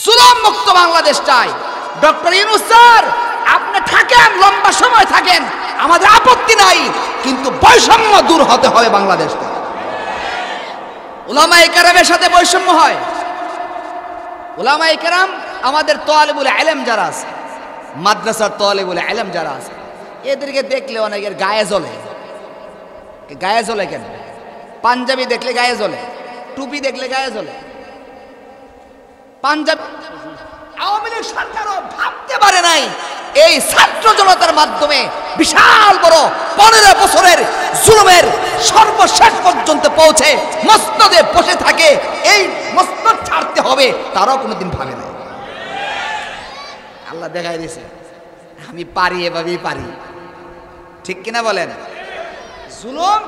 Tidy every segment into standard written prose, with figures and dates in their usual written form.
জুলুম মুক্ত বাংলাদেশ চাই। ডক্টর ইউনূস স্যার আপনি থাকেন, লম্বা সময় থাকেন, আমাদের আপত্তি নাই, কিন্তু বৈষম্য দূর হতে হবে বাংলাদেশ থেকে। উলামায়ে কেরামের সাথে বৈষম্য হয়। উলামায়ে কেরাম আমাদের তালিবুল ইলম যারা আছে, মাদ্রাসার তালিবুল ইলম যারা আছে, এদেরকে দেখলে অনেকের গায়ে জ্বলে। গায়ে জ্বলে কেন? পাঞ্জাবি দেখলে গায়ে জ্বলে, টুপি দেখলে গায়ে জ্বলে। পাঞ্জাবি আওয়ামী লীগ সরকারও ভাবতে পারে নাই এই ছাত্র জনতার মাধ্যমে বিশাল বড় 15 বছরের জুলুমের সর্বশেষ পর্যন্ত পৌঁছে মসনদে বসে থাকে, এই মসনদ ছাড়তে হবে, তারাও কোনোদিন ভাবে নাই। আল্লাহ দেখাই দিয়েছে আমি পারি, এভাবেই পারি। ঠিক কিনা বলেন? জুলুম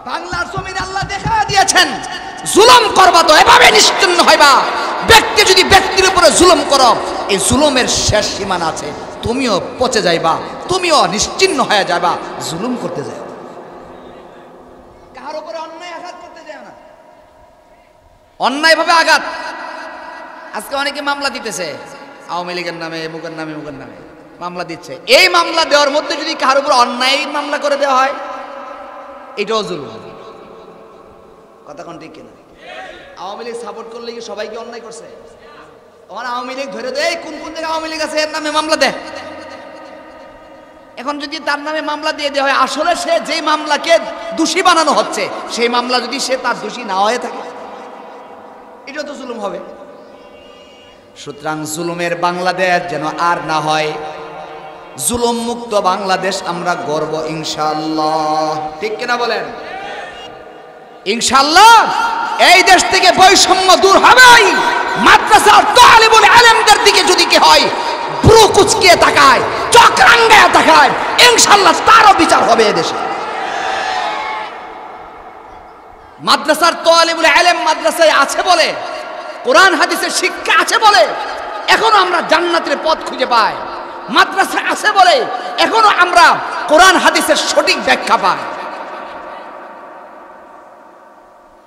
বাংলার জমিনে আল্লাহ দেখা দিয়েছেন, জুলুম করবা তো এভাবে নিশ্চিন্ন হইবা। ব্যক্তি যদি ব্যক্তির উপরে জুলুম করো, এই জুলুমের শেষ সীমানা আছে, তুমিও পচে যাইবা, তুমিও নিশ্চিন্ন হয়ে যাবা। জুলুম করতে যাও, কার উপরে অন্যায় আঘাত করতে যাও না, অন্যায় ভাবে আঘাত। আজকে অনেকে মামলা দিতেছে আওয়ামী লীগের নামে, মুখের নামে, মুখের নামে মামলা দিচ্ছে। এই মামলা দেওয়ার মধ্যে যদি কার উপর অন্যায় মামলা করে দেওয়া হয়, এটাও জুলুম। কথা কোন ঠিক কিনা? আওয়ামী লীগ সাপোর্ট করলে কি সবাইকে অন্যায় করছে? তখন আওয়ামী লীগ ধরে দেয় কোন কোন জায়গায় আওয়ামী লীগ আছে, এর নামে মামলা দেয়। এখন যদি তার নামে মামলা দিয়ে দেওয়া হয়, আসলে সে যেই মামলাকে দোষী বানানো হচ্ছে, সেই মামলা যদি সে তার দোষী না হয়ে থাকে, এটা তো জুলুম হবে। সুতরাং জুলুমের বাংলাদেশ যেন আর না হয়, জুলুম মুক্ত বাংলাদেশ আমরা গর্ব ইনশাআল্লাহ। ঠিক কিনা বলেন? ইনশাআল্লাহ এই দেশ থেকে বৈষম্য দূর হবেই। মাদ্রাসার তালিবুল ইলমদের দিকে যদি কি হয়, ভ্রু কুঁচকিয়ে তাকায়, চোখ রাঙ্গায় তাকায়, ইনশাআল্লাহ তারও বিচার হবে এদেশে। মাদ্রাসার তালিবুল ইলম মাদ্রাসায় আছে বলে, কোরআন হাদিসের শিক্ষা আছে বলে এখনো আমরা জান্নাতের পথ খুঁজে পাই। মাদ্রাসা আছে বলে এখনো আমরা কোরআন হাদিসের সঠিক ব্যাখ্যা পাই।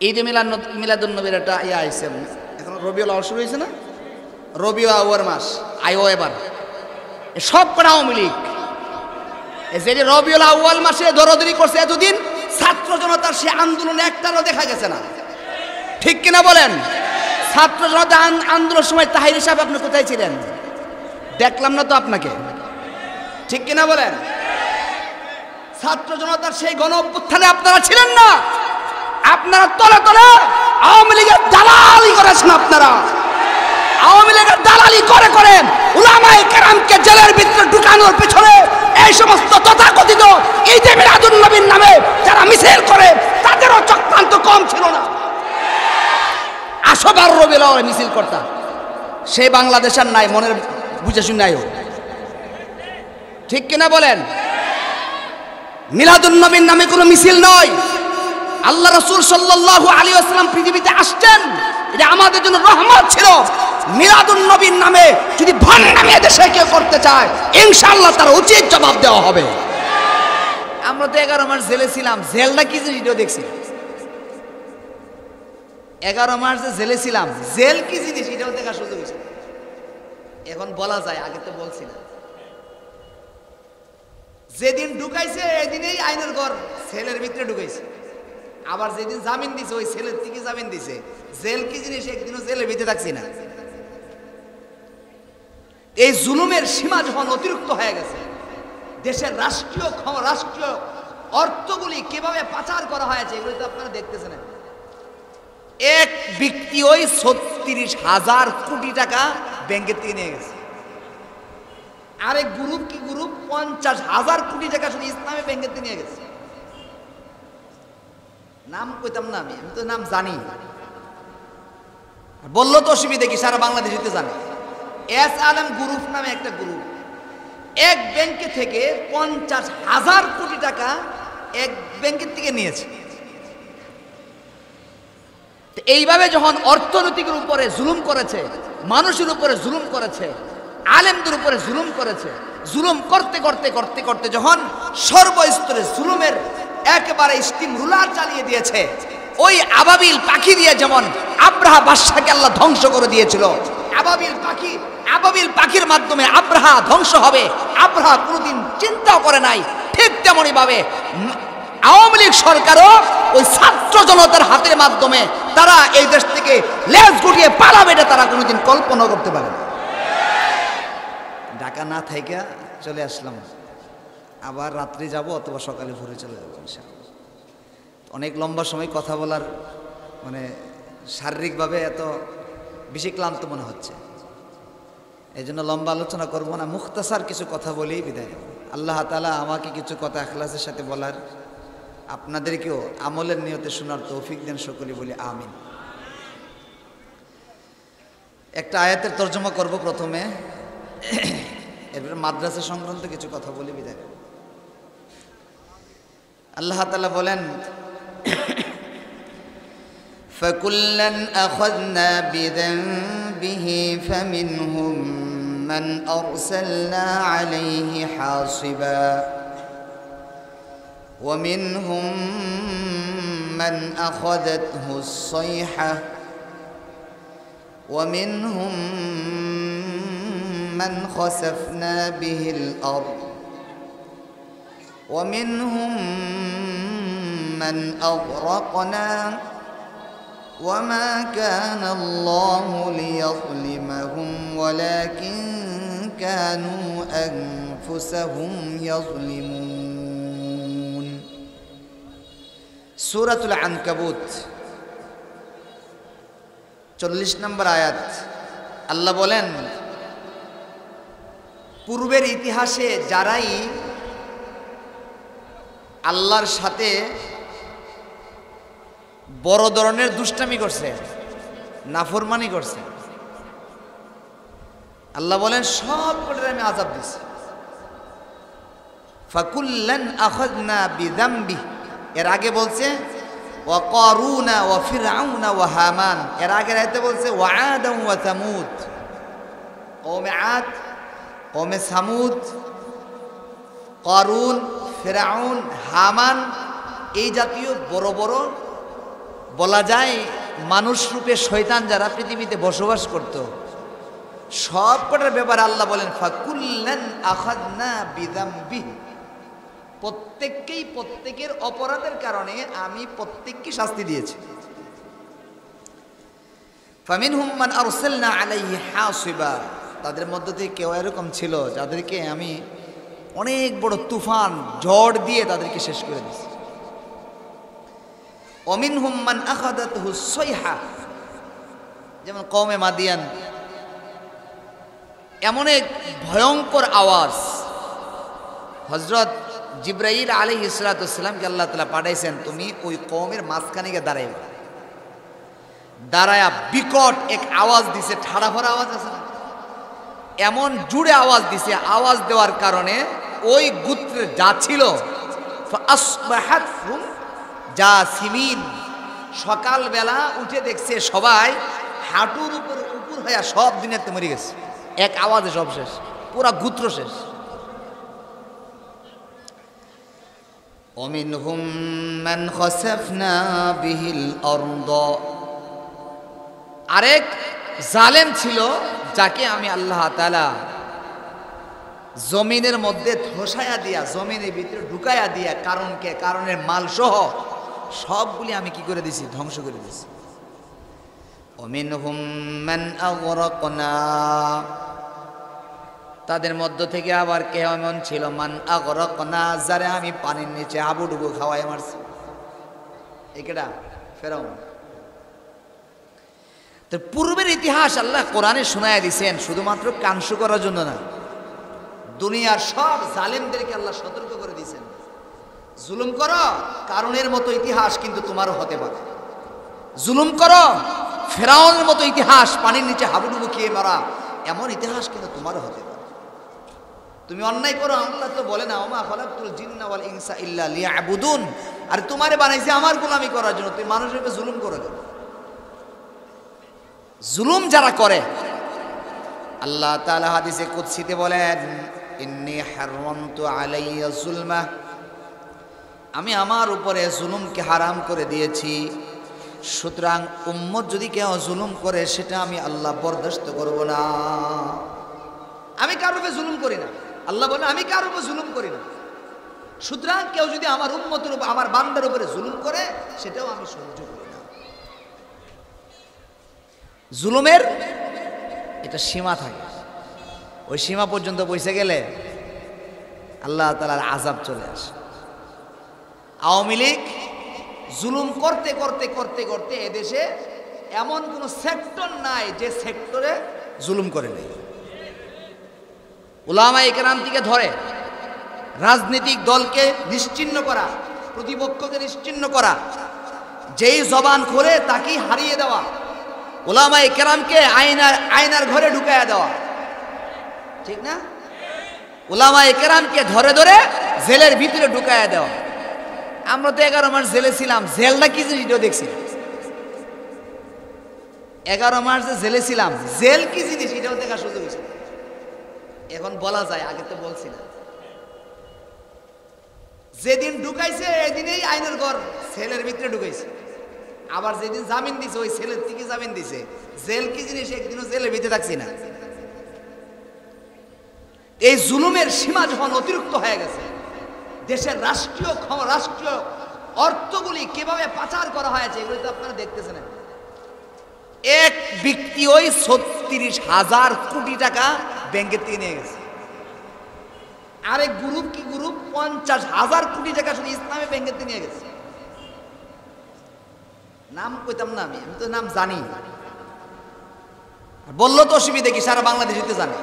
ঈদে মিলাদুন নবীর একটা ইয়া আইছে, এখন রবিউল আউয়াল শুরু হয়েছে না? রবিউল আউয়াল মাস আইও এবার সব কটা আওয়ামী লীগ। যে রবিউল আউয়াল মাসে দরদরি করছে এতদিন, ছাত্র জনতার সে আন্দোলনে একটারও দেখা গেছে না। ঠিক কিনা বলেন? ছাত্র জনতা আন্দোলনের সময় তাহির সাহেব আপনি কোথায় ছিলেন? দেখলাম না তো আপনাকে। ঠিক কিনা বলেন? ছাত্র জনতার সেই গণ অভ্যুত্থানে আপনারা ছিলেন না। আপনারা তলে তলে আওয়ামী লীগের দালালি করেছেন। আপনারা আওয়ামী লীগের দালালি করে করে উলামায়ে কেরামকে জেলের ভিতরে ঢুকানোর পেছনে এই সমস্ত তথাকথিত ঈদে মিলাদুন নবীর নামে যারা মিছিল করে, তাদেরও চক্রান্ত কম ছিল না। আসবার রবিউল আউয়ালে মিছিল করতাম, সেই বাংলাদেশের নাই, মনের বুঝে শুনে নাই। ঠিক কিনা বলেন? মিলাদুন নবীর নামে কোনো মিছিল নয়। আল্লাহ রাসূল সাল্লাল্লাহু আলাইহি ওয়াসাল্লাম পৃথিবীতে আসছেন, এটা আমাদের জন্য রহমত ছিল। মিলাদুন নবীর নামে যদি ভণ্ডামি দেশে কেউ করতে চায়, ইনশাআল্লাহ তার উচিত জবাব দেওয়া হবে। আমরা তো 11 মাস জেলে ছিলাম, জেলটা কি জিনিস এটাও দেখছি। 11 মাস যে জেলে ছিলাম, জেল কি জিনিস এটাও দেখা সুযোগ হয়েছে। এখন বলা যায়, আগে তো বলছি না। যেদিন ঢুকাইছে এদিনেই আইনের ঘর সেলের ভিতরে ঢুকাইছে, আবার যেদিন জামিন দিছে ওই ছেলের থেকে জামিন দিছে। জেল কি জিনিস একদিনও জেলের ভিতরে থাকছি না। এই জুলুমের সীমা যখন অতিরিক্ত হয়ে গেছে, দেশের রাষ্ট্রীয় অর্থগুলি কিভাবে পাচার করা হয়েছে এগুলো তো আপনারা দেখতেছেন। এক ব্যক্তি ওই ৩৬,০০০ কোটি টাকা ব্যাংকের থেকে নিয়ে গেছে। আরেক গ্রুপ ৫০,০০০ কোটি টাকা শুধু ইসলামী ব্যাংকের থেকে নিয়ে গেছে। নাম কইতাম না, আমি তো নাম জানি, বললো তো অসুবিধা কি, সারা বাংলাদেশে জানে। এস আলম গ্রুপ নামে একটা গ্রুপ এক ব্যাংকে থেকে ৫০,০০০ কোটি টাকা এক ব্যাংকের থেকে নিয়েছে। এইভাবে যখন অর্থনৈতিকের উপরে জুলুম করেছে, মানুষের উপরে জুলুম করেছে, আলেমদের উপরে জুলুম করেছে, জুলুম করতে করতে করতে করতে যখন সর্বস্তরে জুলুমের একেবারে স্টিম রুলার চালিয়ে দিয়েছে, ওই আবাবিল পাখি দিয়ে যেমন আব্রাহা বাদশাকে আল্লাহ ধ্বংস করে দিয়েছিল, আবাবিল পাখির মাধ্যমে আব্রাহা ধ্বংস হবে, আব্রাহা কোনোদিন চিন্তাও করে নাই। ঠিক তেমনই ভাবে আওয়ামী লীগ সরকারও ওই ছাত্র জনতার হাতের মাধ্যমে তারা এই দেশ থেকে লেজ গুটিয়ে পালাবে, এটা তারা কোনোদিন কল্পনা করতে পারে না। ঢাকা না থাইকা চলে আসলাম, আবার রাত্রে যাব অথবা সকালে ভোরে চলে যাবো ইনশাআল্লাহ। অনেক লম্বা সময় কথা বলার মানে শারীরিকভাবে এত বেশি ক্লান্ত মনে হচ্ছে, এই জন্য লম্বা আলোচনা করবো না, মুখতাসার কিছু কথা বলেই বিদায়। আল্লাহ তাআলা আমাকে কিছু কথা ইখলাসের সাথে বলার, আপনাদেরকেও আমলের নিয়তে শোনার তৌফিক দেন, সকলে বলি আমিন। একটা আয়াতের তর্জমা করব প্রথমে, এরপরে মাদ্রাসা সংক্রান্ত কিছু কথা বলে বিদায়। আল্লাহ তাআলা বলেন, فَكُلًّا أَخَذْنَا بِذَنبِهِ فَمِنْهُمْ مَنْ أَرْسَلْنَا عَلَيْهِ حَاصِبًا وَمِنْهُمْ مَنْ أَخَذَتْهُ الصَّيْحَةُ وَمِنْهُمْ مَنْ خَسَفْنَا بِهِ الْأَرْضَ وَمِنْهُمْ مَنْ أَغْرَقْنَا وَمَا كَانَ اللَّهُ لِيَظْلِمَهُمْ وَلَكِنْ كَانُوا أَنفُسَهُمْ يَظْلِمُونَ। সূরাতুল আনকাবুত 40 নম্বর আয়াত। আল্লাহ বলেন, পূর্বের ইতিহাসে যারাই আল্লাহর সাথে বড় ধরনের দুষ্টামি করছে, নাফরমানি করছে, আল্লাহ বলেন সব কটার আমি আযাব দিছি। ফাকুল্লান আখাযনা বিযামবি, এর আগে বলছে ওয়া কারুনা ওয়া ফিরআউনা ওয়া হামান, এর আগের আয়াতে বলছে ওয়া আদা ওয়া সামুদ, কওমে আদ, কওমে সামুদ, কারুন, ফিরআউন, হামান, এই জাতীয় বড় বড় বলা যায় মানুষ রূপে শয়তান যারা পৃথিবীতে বসবাস করত, সব কটার ব্যাপারে আল্লাহ বলেন ফাকুল্লান আখাযনা বিযামবি, প্রত্যেককেই প্রত্যেকের অপরাধের কারণে আমি প্রত্যেককে শাস্তি দিয়েছি। ফামিনহুম মান আরসালনা আলাইহি হাসিবা, তাদের মধ্য থেকে কেউ এরকম ছিল যাদেরকে আমি অনেক বড় তুফান ঝড় দিয়ে তাদেরকে শেষ করে দিয়েছি। ওমিনহুম মান আখাদাতহু সাইহা, যেমন কওমে মাদিয়ান, এমন এক ভয়ঙ্কর আওয়াজ, হযরত জিবরাইল আলাইহিস সালাতুসসালামকে আল্লাহ তাআলা পাঠাইছেন, তুমি ওই কওমের মাঝখানে গিয়ে দাঁড়াইবা। দাঁড়ায়া বিকট এক আওয়াজ দিছে, ঠাড়া ভরা আওয়াজ আছে না, এমন জুড়ে আওয়াজ দিছে, আওয়াজ দেওয়ার কারণে ওই গোত্রে যা ছিল ফাসবাহাতহুম জাসিমিন, সকালবেলা উঠে দেখছে সবাই হাঁটুর উপর হয়ে সব দুনিয়াতে মরে গেছে, এক আওয়াজে সব শেষ, পুরা গোত্র শেষ। ওমিনহুম মান খাসাফনা বিহিল আরদ, আরেক জালেম ছিল যাকে আমি আল্লাহ তাআলা জমিনের মধ্যে ধসায়া দিয়া, জমিনের ভিতরে ঢুকায়া দিয়া, কারণের মাল সহ সবগুলি আমি কি করে দিছি, ধ্বংস করে দিছি। ওমিনহুম মান আগরাকনা, তাদের মধ্য থেকে আবার কেউ এমন ছিল মান আগরাকনা, যারে আমি পানির নিচে হাবুডুবু খাওয়াই মারছি। একেডা ফেরাউন। তো পূর্বের ইতিহাস আল্লাহ কোরআনে শোনায় দিয়েছেন শুধুমাত্র কাংশু করার জন্য না, দুনিয়ার সব জালেমদেরকে আল্লাহ সতর্ক করে দিয়েছেন, জুলুম করো, কারণের মতো ইতিহাস কিন্তু তোমারও হতে পারে। জুলুম করো, ফেরাউনের মতো ইতিহাস, পানির নিচে হাবুডুবু খেয়ে মারা, এমন ইতিহাস কিন্তু তোমারও হতে পারে। তুমি অন্যায় করো, আল্লাহ তো বলে না ওমা খালাকতুল জিন্না ওয়াল ইনসা ইল্লা লিয়াবুদুন, আর তোমারে বানাইছে আমার গোলামি করার জন্য, তুমি মানুষের উপর জুলুম করো কেন? জুলুম যারা করে, আল্লাহ তাআলা হাদিসে কুদসিতে বলেন ইন্নী হারামতু আলাইয়া যুলমা, আমি আমার উপরে জুলুমকে হারাম করে দিয়েছি। সুতরাং উম্মত যদি কেউ জুলুম করে সেটা আমি আল্লাহ বরদাস্ত করব না। আমি কারোর উপরে জুলুম করি না, আল্লাহ বলেন আমি কারোর উপরে জুলুম করি না। সুতরাং কেউ যদি আমার উম্মতের উপর, আমার বান্দার উপরে জুলুম করে সেটাও আমি সহ্য করি না। জুলুমের এটা সীমা থাকে, ওই সীমা পর্যন্ত পৌঁছে গেলে আল্লাহ তাআলার আযাব চলে আসে। আওয়ামী লীগ জুলুম করতে করতে করতে করতে এদেশে এমন কোন সেক্টর নাই যে সেক্টরে জুলুম করে নেই। উলামায়ে কেরাম থেকে ধরে রাজনৈতিক দলকে নিশ্চিহ্ন করা, প্রতিপক্ষকে নিশ্চিহ্ন করা, যেই জবান খোলে তাকেই হারিয়ে দেওয়া, উলামায়ে কেরামকে আয়নার ঘরে ঢুকায়া দেওয়া, ঠিক না? উলামায়ে কেরামকে ধরে ধরে জেলের ভিতরে ঢুকায়া দেওয়া। আমরা তো 11 মাস জেলে ছিলাম, জেলটা কি জিনিস এটাও দেখছি। 11 মাস যে জেলে ছিলাম, জেল কি জিনিস এটাও দেখা সুযোগ হয়েছে। এখন বলা যায়, আগে তো বলছি না। যেদিন ঢুকাইছে এদিনেই আইনের ঘর সেলের ভিতরে ঢুকাইছে, আবার যেদিন জামিন দিছে ওই সেলের থেকে জামিন দিছে। জেল কি জিনিস একদিনও জেলের ভিতরে থাকছি না। এই জুলুমের সীমা যখন অতিরিক্ত হয়ে গেছে, দেশের রাষ্ট্রীয় অর্থগুলি কিভাবে পাচার করা হয়েছে এগুলো তো আপনারা দেখতেছেন। এক ব্যক্তি ওই 36,000 কোটি টাকা ব্যাংকের থেকে নিয়ে গেছে। আরেক গ্রুপ 50,000 কোটি টাকা শুধু ইসলামী ব্যাংকের থেকে নিয়ে গেছে। নাম কইতাম না, আমি তো নাম জানি, বললো তো অসুবিধা কি, সারা বাংলাদেশে তো জানে।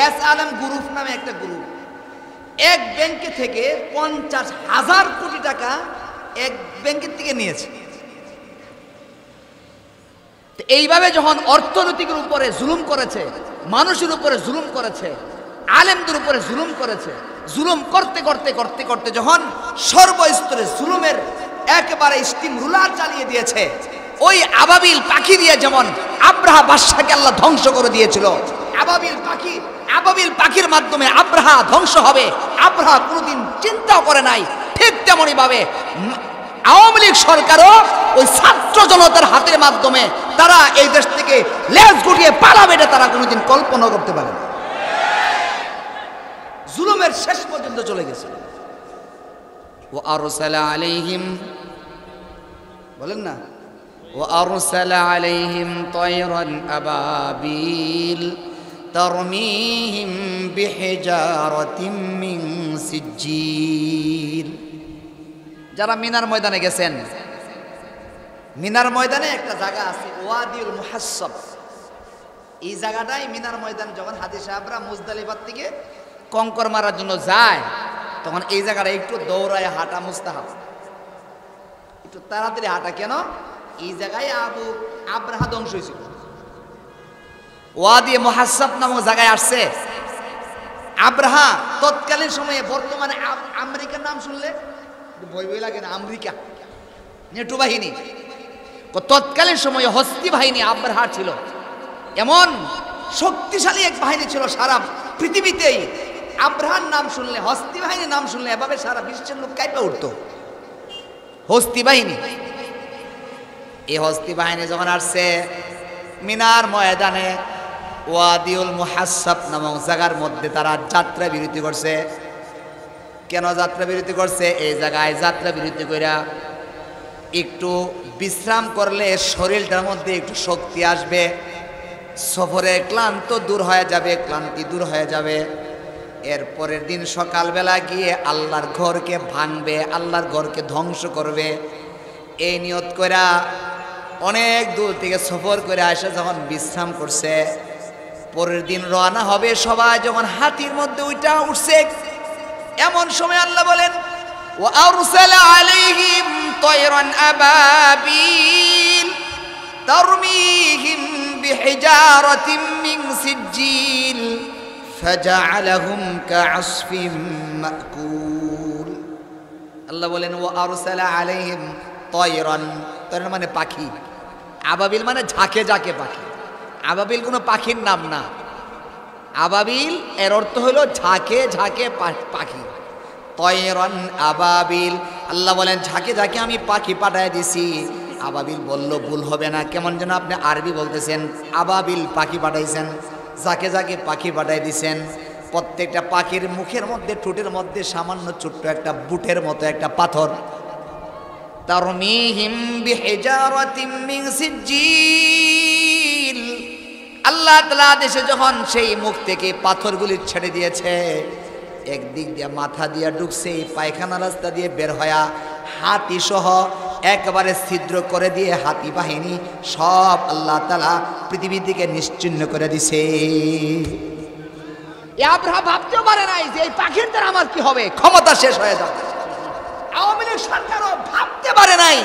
এস আলম গ্রুপ নামে একটা গ্রুপ এক ব্যাংকে থেকে 50,000 কোটি টাকা এক ব্যাংকের থেকে নিয়েছে। এইভাবে যখন অর্থনৈতিকের উপরে জুলুম করেছে, মানুষের উপরে জুলুম করেছে, আলেমদের উপরে জুলুম করেছে, জুলুম করতে করতে করতে করতে যখন সর্বস্তরে জুলুমের একেবারে স্টিম রুলার চালিয়ে দিয়েছে, ওই আবাবিল পাখি দিয়ে যেমন আব্রাহা বাদশাকে আল্লাহ ধ্বংস করে দিয়েছিল, আবাবিল পাখির মাধ্যমে আব্রাহা ধ্বংস হবে, আব্রাহা কোনোদিন চিন্তাও করে নাই। ঠিক তেমনি ভাবে আওয়ামী লীগ সরকারও ওই ছাত্র জনতার হাতের মাধ্যমে তারা এই দেশ থেকে লেজ গুটিয়ে পালাবে, এটা তারা কোনোদিন কল্পনা করতে পারে না। জুলুমের শেষ পর্যন্ত চলে গেছে। ও আরসালা আলাইহিম, বলেন না, ও আরসালা আলাইহিম তায়রান আবাবিল তারমিহিম বিহিজারাতিম মিন সিজ্জিল। যারা মিনার ময়দানে গেছেন, মিনার ময়দানে একটা জায়গা আছে ওয়াদিউল মুহাসসাব। এই জায়গাটাই মিনার ময়দান। যখন হাজী সাহেবরা মুজদালিফার থেকে কঙ্কর মারার জন্য যায়, তখন এই জায়গাটা একটু দৌড়ায় হাঁটা মুস্তাহাব, একটু তাড়াতাড়ি হাঁটা। কেন? এই জায়গায় আব্রাহা ধ্বংস হয়েছিল। ওয়াদি মুহাসসাব নামক জায়গায় আসছে আব্রাহা। তৎকালীন সময়ে, বর্তমানে আমেরিকার নাম শুনলে ভয় ভয় লাগে না? আমেরিকা নেটো বাহিনী, তৎকালীন সময়ে হস্তি বাহিনী আব্রাহার ছিল। এমন শক্তিশালী এক বাহিনী ছিল সারা পৃথিবীতেই। আব্রাহার নাম শুনলে, হস্তি বাহিনীর নাম শুনলে এভাবে সারা বিশ্বের লোক কাঁপে উঠত। হস্তি বাহিনী, এই হস্তি বাহিনী যখন আসছে মিনার ময়দানে ওয়াদিউল মুহাসসাব নামক জায়গার মধ্যে, তারা যাত্রা বিরতি করছে। কেন যাত্রা বিরতি করছে? এই জায়গায় যাত্রা বিরতি কইরা একটু বিশ্রাম করলে শরীরটার মধ্যে একটু শক্তি আসবে, সফরে ক্লান্ত দূর হয়ে যাবে, ক্লান্তি দূর হয়ে যাবে। এরপরের দিন সকালবেলা গিয়ে আল্লাহর ঘরকে ভাঙবে, আল্লাহর ঘরকে ধ্বংস করবে। এই নিয়ত কইরা অনেক দূর থেকে সফর করে আসে যখন বিশ্রাম করছে, পরের দিন রওনা হবে। সবাই যখন হাতির মধ্যে উঠছে, এমন সময় আল্লাহ বলেন ওয়া আরসালা আলাইহিম তায়রান আবাবিল তারমিহিম বিহিজারাতিম মিন সিজ্জিল ফাজআলাহুম কাআসফিম মাকুল। আল্লাহ বলেন ওয়া আরসালা আলাইহিম তায়রান, তায়রান মানে পাখি, আবাবিল মানে ঝাঁকে ঝাঁকে পাখি। আবাবিল কোনো পাখির নাম না। আবাবিল এর অর্থ হলো ঝাঁকে ঝাঁকে পাখি। তয়রান আবাবিল, আল্লাহ বলেন ঝাঁকে ঝাঁকে আমি পাখি পাঠায় দিছি। আবাবিল বলল ভুল হবে না, কেমন যেন আপনি আরবি বলতেছেন। আবাবিল পাখি পাঠাইছেন, যাকে যাকে পাখি পাঠাই দিছেন, প্রত্যেকটা পাখির মুখের মধ্যে ঠোঁটের মধ্যে সামান্য ছোট্ট একটা বুটের মতো একটা পাথর। তারমিহিম বিহিজারাতিম মিন সিজ্জিল, আল্লাহ তাআলা দেশে যখন সেই মুখ থেকে পাথরগুলি ছেড়ে দিয়েছে, একদিক দিয়ে মাথা দিয়ে ঢুকছে, পায়খানা রাস্তা দিয়ে বের হয়া হাতি সহ একবারে ছিদ্র করে দিয়ে হাতি বাহিনী সব আল্লাহ তাআলা পৃথিবী থেকে নিশ্চিহ্ন করে দিছে। আব্রাহা ভাবতেও পারে নাই যে এই পাখির দ্বারা আমার কি হবে, ক্ষমতা শেষ হয়ে যাবে। আওয়ামী লীগ সরকারও ভাবতে পারে নাই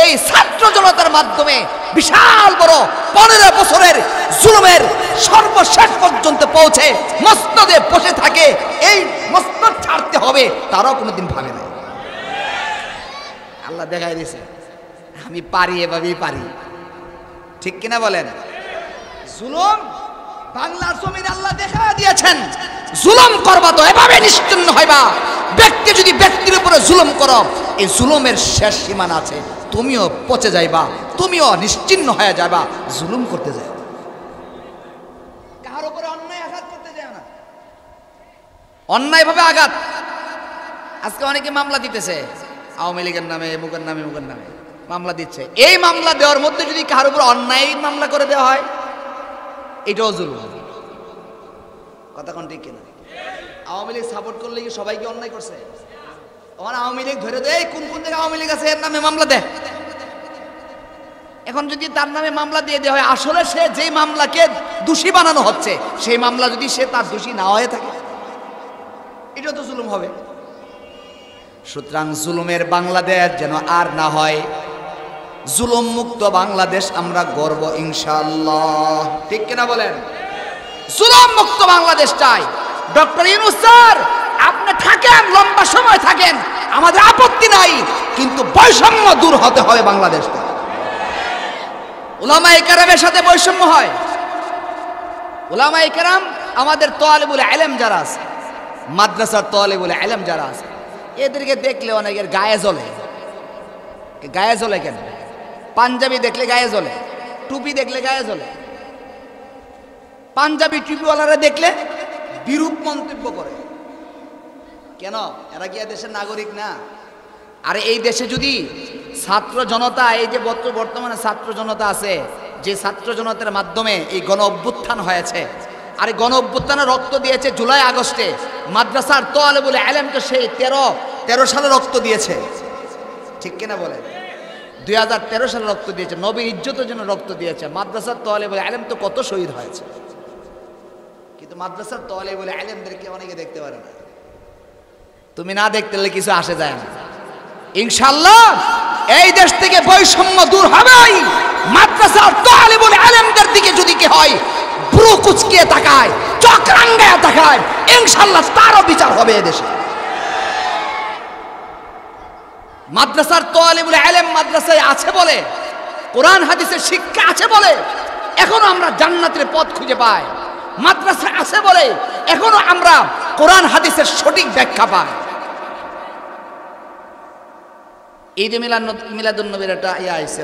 এই ছাত্র জনতার মাধ্যমে বিশাল বড় 15 বছরের জুলুমের সর্বশেষ পর্যন্ত পৌঁছে মসনদে বসে থাকে, এই মসনদ ছাড়তে হবে, তারাও কোনোদিন ভাবে নাই। আল্লাহ দেখাই দিয়েছে আমি পারি, এভাবেই পারি। ঠিক কিনা বলেন? জুলুম বাংলার জমিনে আল্লাহ দেখা দিয়েছেন, জুলুম করবা তো এভাবে নিশ্চিন্ন হইবা। ব্যক্তি যদি ব্যক্তির উপরে জুলুম করো, এই জুলুমের শেষ সীমানা আছে, তুমিও পচে যাইবা, তুমিও নিশ্চিন্ন হয়ে যাবা। জুলুম করতে যাও, কার উপরে অন্যায় আঘাত করতে যাও না, অন্যায়ভাবে আঘাত। আজকে অনেকে মামলা দিতেছে আওয়ামী লীগের নামে, মুখের নামে, মুখের নামে মামলা দিচ্ছে। এই মামলা দেওয়ার মধ্যে যদি কার উপর অন্যায় মামলা করে দেওয়া হয়, এটাও জুলুম। কথা কোন ঠিক কিনা? আওয়ামী লীগ সাপোর্ট করলে কি সবাইকে অন্যায় করছে? ওখানে আওয়ামী লীগ ধরে দেয় কোন কোন জায়গায় আওয়ামী লীগ আছে, এর নামে মামলা দেয়। এখন যদি তার নামে মামলা দিয়ে দেওয়া হয়, আসলে সে যেই মামলাকে দোষী বানানো হচ্ছে, সেই মামলা যদি সে তার দোষী না হয়ে থাকে, এটা তো জুলুম হবে। সুতরাং জুলুমের বাংলাদেশ যেন আর না হয়, জুলুম মুক্ত বাংলাদেশ আমরা গর্ব ইনশাআল্লাহ। ঠিক কিনা বলেন? জুলুম মুক্ত বাংলাদেশ চাই। ডক্টর ইউনূস স্যার আপনি থাকেন, লম্বা সময় থাকেন, আমাদের আপত্তি নাই, কিন্তু বৈষম্য দূর হতে হবে বাংলাদেশ থেকে। উলামায়ে কেরামের সাথে বৈষম্য হয়। উলামায়ে কেরাম আমাদের তালিবুল ইলম যারা আছে, মাদ্রাসার তালিবুল ইলম যারা আছে, এদেরকে দেখলে অনেকের গায়ে জ্বলে। গায়ে জ্বলে কেন? পাঞ্জাবি দেখলে গায়ে জ্বলে, টুপি দেখলে গায়ে জ্বলে। পাঞ্জাবি টুপিওয়ালারা দেখলে বিরূপ মন্তব্য করে। কেন? এরা কি দেশের নাগরিক না? আরে এই দেশে যদি ছাত্র জনতা, এই যে বর্তমানে ছাত্র জনতা আছে, যে ছাত্র জনতার মাধ্যমে এই গণ অভ্যুত্থান হয়েছে, আর এই গণ অভ্যুত্থানে রক্ত দিয়েছে জুলাই আগস্টে, মাদ্রাসার তালিবুল ইলম তো সেই 13 সালে রক্ত দিয়েছে। ঠিক কিনা বলে? 2013 সালে রক্ত দিয়েছে, নবীর ইজ্জতের জন্য রক্ত দিয়েছে। মাদ্রাসার তালিবুল ইলম তো কত শহীদ হয়েছে, কিন্তু মাদ্রাসার তালিবুল ইলমদেরকে অনেকে দেখতে পারে না। তুমি না দেখতে হলে কিছু আসে যায় না। ইনশাআল্লাহ এই দেশ থেকে বৈষম্য দূর হবেই। মাদ্রাসার তালিবুল ইলমদের দিকে যদি কি হয়, পুরো কুচকিয়ে তাকায়, চোখ রাঙ্গায় তাকায়, ইনশাআল্লাহ তারও বিচার হবে এদেশে। মাদ্রাসার তালিবুল ইলম মাদ্রাসায় আছে বলে, কোরআন হাদিসের শিক্ষা আছে বলে এখনো আমরা জান্নাতের পথ খুঁজে পাই। মাদ্রাসা আছে বলে এখনো আমরা কোরআন হাদিসের সঠিক ব্যাখ্যা পাই। ঈদ মিলাদুন নবীর একটা ইয়া আইছে,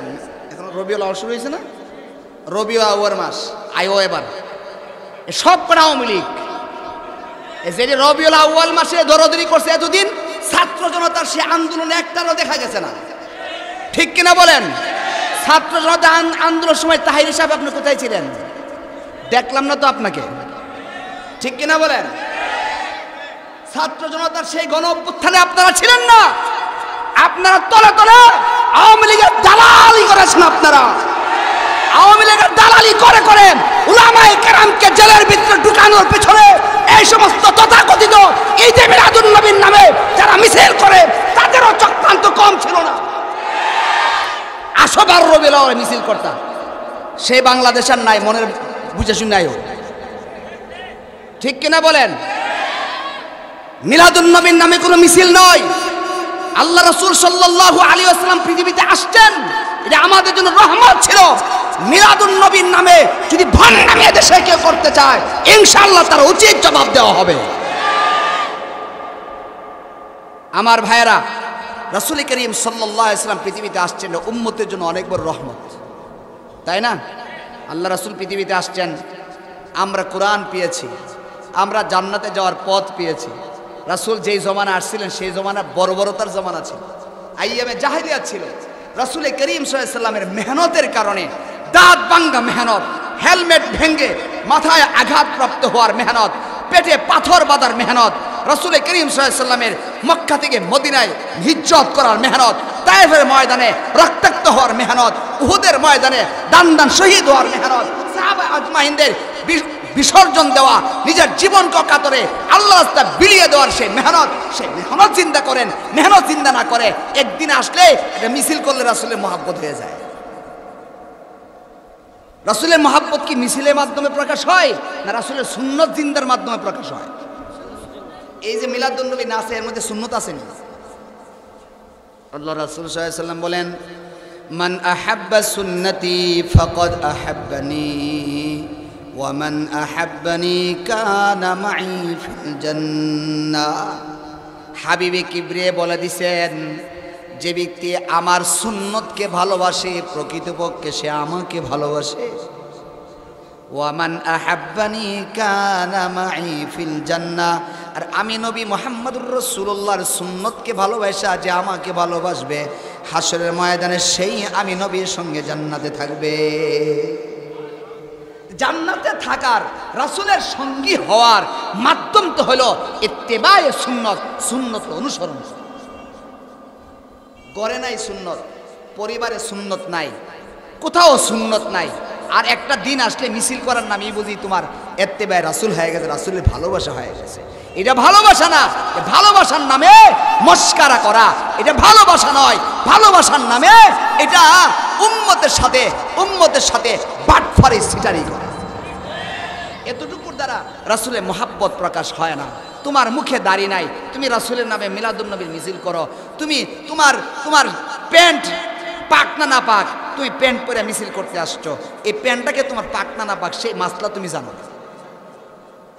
এখন রবিউল আউয়াল শুরু হয়েছে না? রবিউল আউয়াল মাস আইও এবার সব করা আওয়ামী লীগ। যে রবিউল আউয়াল মাসে দরদরি করছে এতদিন, ছাত্র জনতার সে আন্দোলনে একটারও দেখা গেছে না। ঠিক কিনা বলেন? ছাত্র জনতা আন্দোলনের সময় তাহির সাহেব আপনি কোথায় ছিলেন? দেখলাম না তো আপনাকে। ঠিক কিনা বলেন? ছাত্র জনতার সেই গণ অভ্যুত্থানে আপনারা ছিলেন না। আপনারা তলে তলে আওয়ামী লীগের দালালি করেছেন। আপনারা আওয়ামী লীগের দালালি করে করে উলামায়ে কেরামকে জেলের ভিতরে ঢুকানোর পিছনে এই সমস্ত তথাকথিত ঈদ মিলাদুন নবীর নামে যারা মিছিল করে, তাদেরও চক্রান্ত কম ছিল না। আসবার রবিউল আউয়াল মিছিল করতাম, সেই বাংলাদেশের নাই, মনের বুঝে শুনে নাই। ঠিক কিনা বলেন? মিলাদুন নবীর নামে কোনো মিছিল নয়। আল্লাহ রাসূল সাল্লাল্লাহু আলাইহি ওয়াসাল্লাম পৃথিবীতে আসছেন, এটা আমাদের জন্য রহমত ছিল। মিলাদুন নবীর নামে যদি ভণ্ডামি দেশে কেউ করতে চায়, ইনশাআল্লাহ তার উচিত জবাব দেওয়া হবে। আমার ভাইয়েরা, রাসূল করিম সাল্লাল্লাহু আলাইহি ওয়াসাল্লাম পৃথিবীতে আসছেন উম্মতের জন্য অনেক বড় রহমত, তাই না? আল্লাহ রাসূল পৃথিবীতে আসছেন, আমরা কোরআন পেয়েছি, আমরা জান্নাতে যাওয়ার পথ পেয়েছি। রাসূল যেই জমানা আসছিলেন সেই জমানা বর্বরতার জমানা ছিল, আইয়ামে জাহেলিয়াত ছিল। রাসূল করিম সাল্লাল্লাহু আলাইহি ওয়াসাল্লামের মেহনতের কারণে, দাঁত ভাঙ্গা মেহনত, হেলমেট ভেঙে মাথায় আঘাতপ্রাপ্ত হওয়ার মেহনত, পেটে পাথর বাঁধার মেহনত, রাসূল করিম সাল্লাল্লাহু আলাইহি ওয়াসাল্লামের মক্কা থেকে মদিনায় হিজরত করার মেহনত, তায়েফের ময়দানে রক্তাক্ত হওয়ার মেহনত, উহুদের ময়দানে দান দান শহীদ হওয়ার মেহনত, সাহাবা আজমাইনদের বিসর্জন দেওয়া, নিজের জীবনকে কাতরে আল্লাহ রাস্তা বিলিয়ে দেওয়ার সেই মেহনত চিন্তা করেন। মেহনত চিন্তা না করে একদিন আসলে এটা মিছিল করলে রাসূলের মহব্বত হয়ে যায়। রাসূলের মহব্বত কি মিছিলের মাধ্যমে প্রকাশ হয় না রাসূলের সুন্নত জিন্দার মাধ্যমে প্রকাশ হয়? এই যে মিলাদুন নবী নাচে, এর মধ্যে সুন্নত আছে না? আল্লাহ রাসূল সাল্লাল্লাহু আলাইহি ওয়াসাল্লাম বলেন, মান আহাব্বা সুন্নতি ফাকাদ আহাব্বানি ওয়া মান আহাব্বানি কানা মাই ফিল জান্নাহ। হাবিবে কিবরিয়ে বলে দিছেন, যে ব্যক্তি আমার সুন্নতকে ভালোবাসে প্রকৃতপক্ষে সে আমাকে ভালোবাসে। ওয়ামান আহাব্বানি কানা মাই ফিল জান্নাহ, আর আমি নবী মুহাম্মদুর রাসূলুল্লাহর সুন্নতকে ভালোবাসা যে আমাকে ভালোবাসবে, হাসরের ময়দানে সেই আমি নবীর সঙ্গে জান্নাতে থাকবে। জান্নাতে থাকার, রাসূলের সঙ্গী হওয়ার মাধ্যম তো হলো ইত্তেবায়ে সুন্নত, সুন্নত অনুসরণ। ঘরে নাই সুন্নত, পরিবারে সুন্নত নাই, কোথাও সুন্নত নাই, আর একটা দিন আসলে মিছিল করার নামই বুঝি তোমার ইত্তেবায়ে রাসূল হয়ে গেছে, রাসূলের ভালোবাসা হয়ে গেছে। এটা ভালোবাসা না, ভালোবাসার নামে মস্কারা করা, এটা ভালোবাসা নয়। ভালোবাসার নামে এটা উম্মতের সাথে বাটফারি সিটারি করা। এতটুকুর দ্বারা রাসূলের মহাব্বত প্রকাশ হয় না। তোমার মুখে দাড়ি নাই, তুমি রাসূলের নামে মিলাদুন নবীর মিছিল করো। তুমি তোমার প্যান্ট পাক না পাক, তুমি প্যান্ট পরে মিছিল করতে আসছো, এই প্যান্টটাকে তোমার পাক না পাক সেই মাসলা তুমি জানো,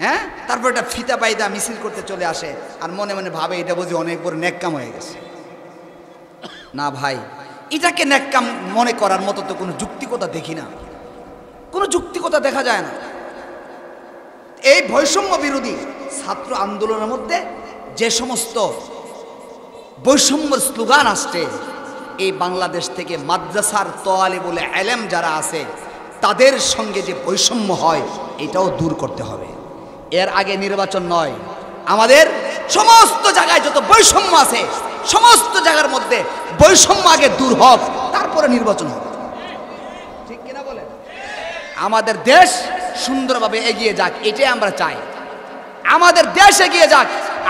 হ্যাঁ? তারপর এটা ফিতা বাইদা মিছিল করতে চলে আসে, আর মনে মনে ভাবে এটা বুঝি অনেক বড় নেককাম হয়ে গেছে। না ভাই, এটাকে নেককাম মনে করার মতো তো কোনো যুক্তিকতা দেখি না, কোনো যুক্তিকতা দেখা যায় না। এই বৈষম্য বিরোধী ছাত্র আন্দোলনের মধ্যে যে সমস্ত বৈষম্যের স্লোগান আসছে, এই বাংলাদেশ থেকে মাদ্রাসার তালিবুল ইলম যারা আছে তাদের সঙ্গে যে বৈষম্য হয় এটাও দূর করতে হবে। এর আগে নির্বাচন নয়, আমাদের সমস্ত জায়গায় যত বৈষম্য আছে সমস্ত জায়গার মধ্যে বৈষম্য আগে দূর হোক, তারপরে নির্বাচন হবে। ঠিক কিনা বলেন? আমাদের দেশ সুন্দরভাবে এগিয়ে যাক, এটাই আমরা চাই। আমাদের দেশ এগিয়ে যাক,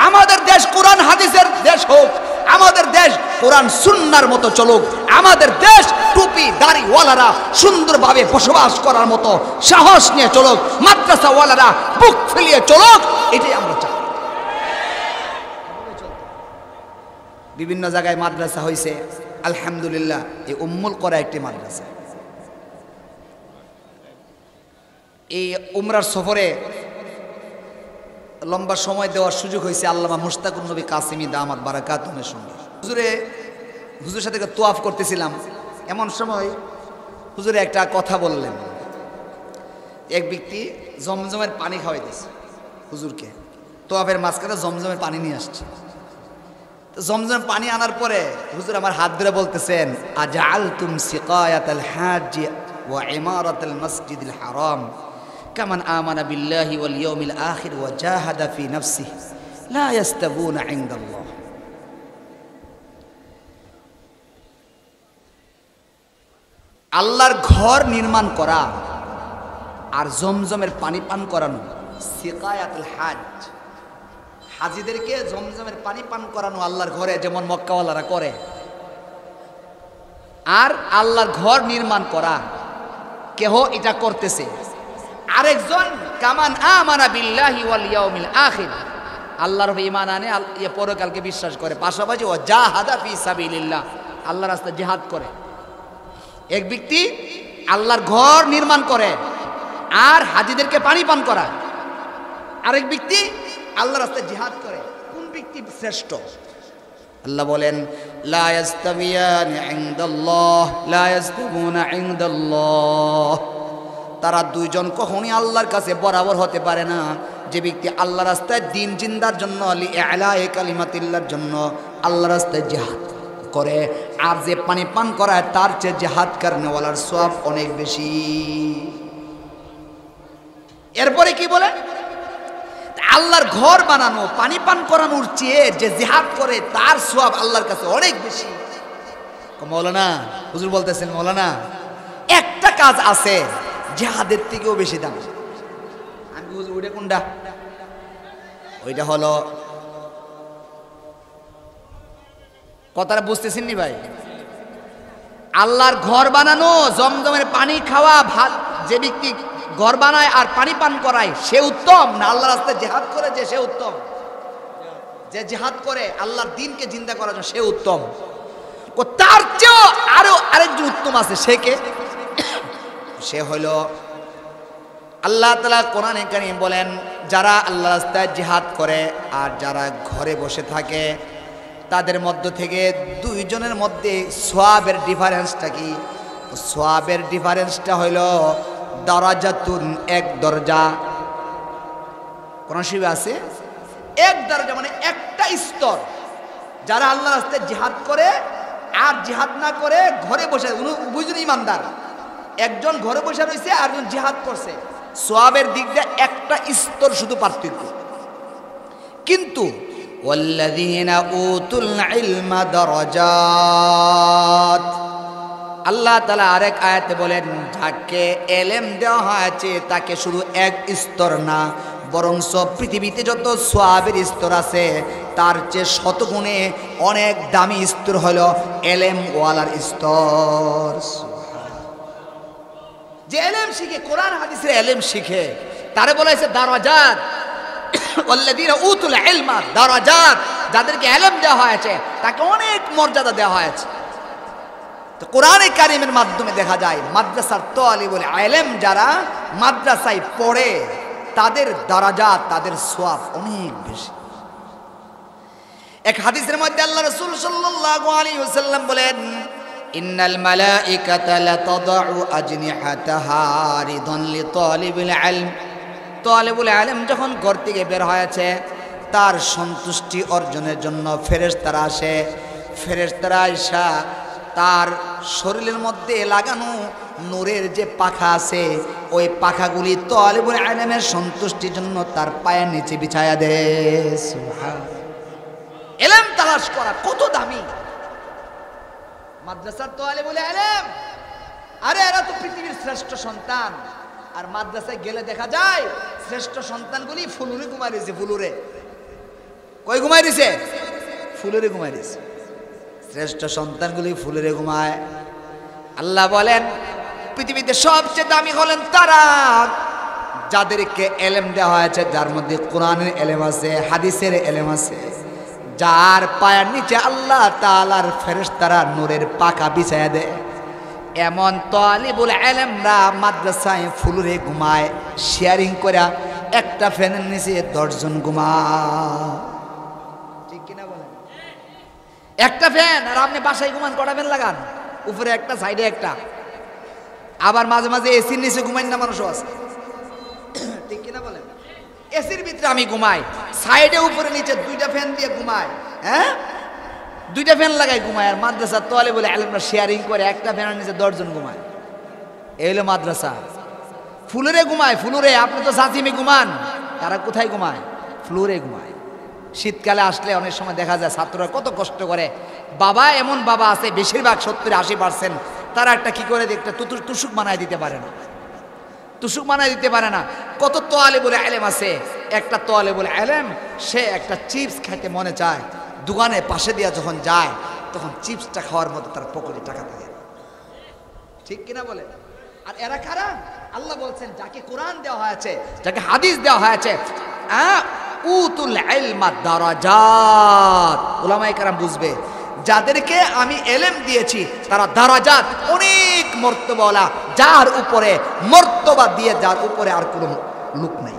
আমাদের দেশ কোরআন হাদিসের দেশ হোক, আমাদের দেশ কোরআন সুন্নাহর মতো চলুক, আমাদের দেশ টুপি দাড়িওয়ালারা সুন্দরভাবে বসবাস করার মতো সাহস নিয়ে চলুক, মাদ্রাসাওয়ালারা বুক ফেলিয়ে চলুক, এটাই আমরা চাই। বিভিন্ন জায়গায় মাদ্রাসা হয়েছে, আলহামদুলিল্লাহ। এই উম্মুল করা একটি মাদ্রাসা। এই উমরার সফরে লম্বা সময় দেওয়ার সুযোগ হয়েছে আল্লামা মুশতাকুর নবী কাসিমি দামাত বারাকাতুহুর সঙ্গে। হুজুরের সাথে তোয়াফ করতেছিলাম, এমন সময় হুজুরে একটা কথা বললেন। এক ব্যক্তি জমজমের পানি খাওয়াইতেছে হুজুরকে, তোয়াফের মাঝখানে জমজমের পানি নিয়ে আসছে। তো জমজমের পানি আনার পরে হুজুর আমার হাত ধরে বলতেছেন, আজআলতুম সিকায়াতাল হাজ্জি ওয়া ইমারাতাল মসজিদিল হারাম কামান আমানা বিল্লাহি ওয়াল ইয়াউমিল আখির ওয়া জাহাদা ফি নাফসিহি লা ইয়াস্তাবুনা ইনদাল্লাহ। আল্লাহর ঘর নির্মাণ করা আর জমজমের পানি পান করানো, সিকায়াতুল হাজ, হাজিদেরকে জমজমের পানি পান করানো আল্লাহর ঘরে যেমন মক্কাওয়ালারা করে, আর আল্লাহর ঘর নির্মাণ করা কেহ এটা করতেছে। আরেকজন কামান আমানা বিল্লাহি ওয়াল ইয়াউমিল আখির, আল্লাহর উপর ঈমান আনে, পরকালকে বিশ্বাস করে, পাশাপাশি ও জাহাদা ফি সাবিলিল্লাহ, আল্লাহর রাস্তায় জিহাদ করে। এক ব্যক্তি আল্লাহর ঘর নির্মাণ করে আর হাজিদেরকে পানি পান করা, আরেক ব্যক্তি আল্লাহর রাস্তায় জিহাদ করে। কোন ব্যক্তি শ্রেষ্ঠ? আল্লাহ বলেন লা ইয়াস্তাবিয়ানি ইনদাল্লাহ লা ইয়াস্তাবুনা ইনদাল্লাহ, তারা দুইজন কখনই আল্লাহর কাছে বরাবর হতে পারে না। যে ব্যক্তি আল্লাহ রাস্তায় দিন জিন্দার জন্য লিইলাহি কালিমাতিল্লাহর জন্য আল্লাহ রাস্তায় জিহাদ করে, আর যে পানি পান করায় তার চেয়ে জিহাদ করনেওয়ালার সওয়াব অনেক বেশি। এরপরে কি বলে? আল্লাহর ঘর বানানো, পানি পান করানোর চেয়ে যে জিহাদ করে তার সওয়াব আল্লাহর কাছে অনেক বেশি। মৌলানা হুজুর বলতেছেন, মৌলানা একটা কাজ আছে জিহাদের থেকেও বেশি দাম। আমি হুজুর ওইটা কোনটা? ওইটা হলো, কথাটা বুঝতেছেন নি ভাই? আল্লাহর ঘর বানানো, জমজমের পানি খাওয়া, ভাত, যে ব্যক্তি ঘর বানায় আর পানি পান করায় সে উত্তম না আল্লাহর রাস্তায় জিহাদ করে যে সে উত্তম? যে জিহাদ করে আল্লাহর দ্বীনকে জিন্দা করার জন্য সে উত্তম। তার চেয়েও আরো আরেকজন উত্তম আছে। সে কে? সে হইল আল্লাহ তাআলা কোরআনে কারীম বলেন, যারা আল্লাহর রাস্তায় জিহাদ করে আর যারা ঘরে বসে থাকে তাদের মধ্য থেকে দুইজনের মধ্যে সওয়াবের ডিফারেন্সটা কি? সওয়াবের ডিফারেন্সটা হইল দারাজাতুন, এক দরজা। কোন শিবে আছে এক দরজা, মানে একটা স্তর। যারা আল্লাহর রাস্তায় জিহাদ করে আর জিহাদ না করে ঘরে বসে, বুঝুন ইমানদার, একজন ঘরে বসে রয়েছে আর একজন জিহাদ করছে, সওয়াবের দিক দিয়ে একটা স্তর শুধু পার্থক্য। কিন্তু ওয়াল্লাযীনা উতুল ইলমা দারাজাত, আল্লাহ তাআলা আরেক আয়াতে বলেন, যাকে এলেম দেওয়া হয়েছে তাকে শুধু এক স্তর না, বরং সব পৃথিবীতে যত সওয়াবের স্তর আছে তার চেয়ে শতগুণে অনেক দামি স্তর হলো এলেম ওয়ালার স্তর। যে এলেম শিখে, কোরআন হাদিসের এলেম শিখে, তারে বলা হয়েছে দারাজাত। ওয়াল্লাযীনা উতুল ইলমা দারাজাত, যাদেরকে এলেম দেওয়া হয়েছে তাকে অনেক মর্যাদা দেওয়া হয়েছে। তো কোরআনে কারিমের মাধ্যমে দেখা যায় মাদ্রাসার তালিবুল ইলম যারা মাদ্রাসায় পড়ে তাদের দারাজাত, তাদের সওয়াব অনেক বেশি। এক হাদিসের মধ্যে আল্লাহ রাসূল সাল্লাল্লাহু আলাইহি ওয়াসাল্লাম বলেন, ইন্নাল মালাইকাতা লাতাদউ আজনিহাতাহা রিদান লিতালিবিল ইলম, তালিবুল ইলম যখন ঘর থেকে বের হয়েছে তার সন্তুষ্টি অর্জনের জন্য ফেরেশতারা আসে। ফেরেশতারা আইসা তার শরীরের মধ্যে লাগানো নূরের যে পাখা আছে ওই পাখাগুলি তালিবুল ইলমের সন্তুষ্টির জন্য তার পায়ের নিচে বিছায়া দেয়। সুবহানাল্লাহ। ইলম তালাশ করা কত দামি! মাদ্রাসার তালিবুল ইলম, আরে এরা তো পৃথিবীর শ্রেষ্ঠ সন্তান। আর মাদ্রাসায় গেলে দেখা যায় শ্রেষ্ঠ সন্তানগুলি ফুলুরে ঘুমাই রয়েছে। ফুলুরে কই ঘুমাই রয়েছে? ফুলুরে ঘুমাই রয়েছে। শ্রেষ্ঠ সন্তানগুলি ফুলুরে ঘুমায়। আল্লাহ বলেন পৃথিবীতে সবচেয়ে দামি হলেন তারা যাদেরকে এলেম দেওয়া হয়েছে, যার মধ্যে কোরআনের এলেম আছে, হাদিসের এলেম আছে, যার পায়ের নিচে আল্লাহ তাআলার ফেরেশতারা নূরের পাখা বিছায়া দেয়। এমন তালিবুল ইলমরা মাদ্রাসায় ফুলুরে ঘুমায়, শেয়ারিং করে একটা ফ্যানের নিচে 10 জন ঘুমায়। ঠিক কিনা বলেন? একটা ফ্যান, আর আপনি বাসায় ঘুমান কটা ফ্যান লাগান? উপরে একটা, সাইডে একটা, আবার মাঝে মাঝে এসির নিচে ঘুমাই না মানুষও আছে। ঠিক কিনা বলেন? এসির ভিতরে আমি ঘুমাই, সাইডে উপরে নিচে 2টা ফ্যান দিয়ে ঘুমাই। হ্যাঁ, 2টা ফ্যান লাগাই ঘুমায়। আর মাদ্রাসা তালিবুল ইলমরা শেয়ারিং করে একটা ফ্যানের নিচে 10 জন ঘুমায়। এই হলো মাদ্রাসা। ফুলুরে ঘুমায়, ফুলুরে। আপনি তো সাসিমে ঘুমান, তারা কোথায় ঘুমায়? ফ্লোরে ঘুমায়। শীতকালে আসলে অনেক সময় দেখা যায় ছাত্ররা কত কষ্ট করে। বাবা, এমন বাবা আছে বেশিরভাগ 70-80% তারা একটা কি করে একটা তুসুক বানায় দিতে পারে না, তুসুক বানায় দিতে পারে না। কত তালিবুল ইলম আছে, একটা তালিবুল ইলম সে একটা চিপস খেতে মনে চায়, দোকানে পাশে দিয়া যখন যায় তখন চিপসটা খাওয়ার মতো তার পকেটে টাকা থাকে। ঠিক কিনা বলে? আর এরা কারা? আল্লাহ বলছেন যাকে কোরআন দেওয়া হয়েছে, যাকে হাদিস দেওয়া হয়েছে, উতুল ইলমা দারাজাত। উলামায়ে কেরাম বুঝবে, যাদেরকে আমি এলেম দিয়েছি তারা দারাজাত, অনেক মর্তবাওয়ালা, যার উপরে মর্তবা দিয়ে যার উপরে আর কোনো লোক নাই।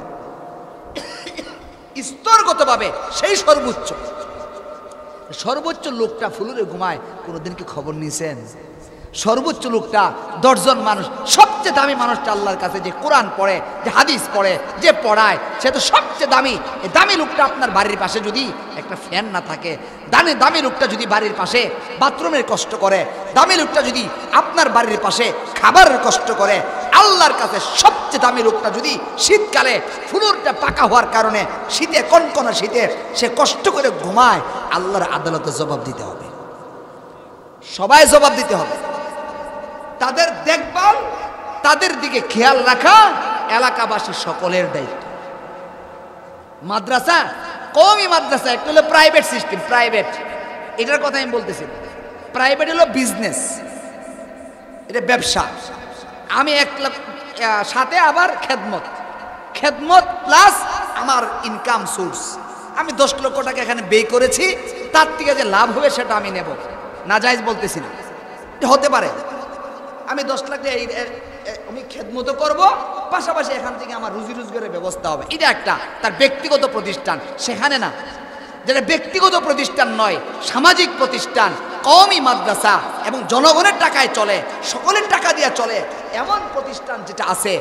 স্তরগতভাবে সেই সর্বোচ্চ। সর্বোচ্চ লোকটা ফুলুরে ঘুমায়, কোনোদিন কি খবর নিয়েছেন? সর্বোচ্চ লোকটা 10 জন মানুষ, সবচেয়ে দামি মানুষটা আল্লাহর কাছে যে কোরআন পড়ে, যে হাদিস পড়ে, যে পড়ায়, সে তো সবচেয়ে দামি। এই দামি লোকটা আপনার বাড়ির পাশে যদি একটা ফ্যান না থাকে, দামি লোকটা যদি বাড়ির পাশে বাথরুমের কষ্ট করে, দামি লোকটা যদি আপনার বাড়ির পাশে খাবারের কষ্ট করে, আল্লাহর কাছে সবচেয়ে দামি লোকটা যদি শীতকালে ফুলুরটা পাকা হওয়ার কারণে শীতে কনকনা শীতে সে কষ্ট করে ঘুমায়, আল্লাহর আদালতে জবাব দিতে হবে। সবাই জবাব দিতে হবে। তাদের দেখভাল, তাদের দিকে খেয়াল রাখা এলাকাবাসী সকলের দায়িত্ব। মাদ্রাসা, কওমি মাদ্রাসা একটা হলো প্রাইভেট সিস্টেম, প্রাইভেট, এটার কথা আমি বলতেছি। প্রাইভেট হলো বিজনেস, এটা ব্যবসা। আমি 1 লাখ সাথে আবার খেদমত প্লাস আমার ইনকাম সোর্স। আমি 10 লক্ষ টাকা এখানে ব্যয় করেছি, তার থেকে যে লাভ হবে সেটা আমি নেব, নাজায়েজ বলতেছি না, হতে পারে। আমি 10 লাখ আমি খেদমত করব, পাশাপাশি এখান থেকে আমার রুজি রোজগারের ব্যবস্থা হবে। এটা একটা তার ব্যক্তিগত প্রতিষ্ঠান, সেখানে না। যেটা ব্যক্তিগত প্রতিষ্ঠান নয়, সামাজিক প্রতিষ্ঠান, কওমি মাদ্রাসা এবং জনগণের টাকায় চলে, সকলের টাকা দিয়ে চলে, এমন প্রতিষ্ঠান যেটা আছে,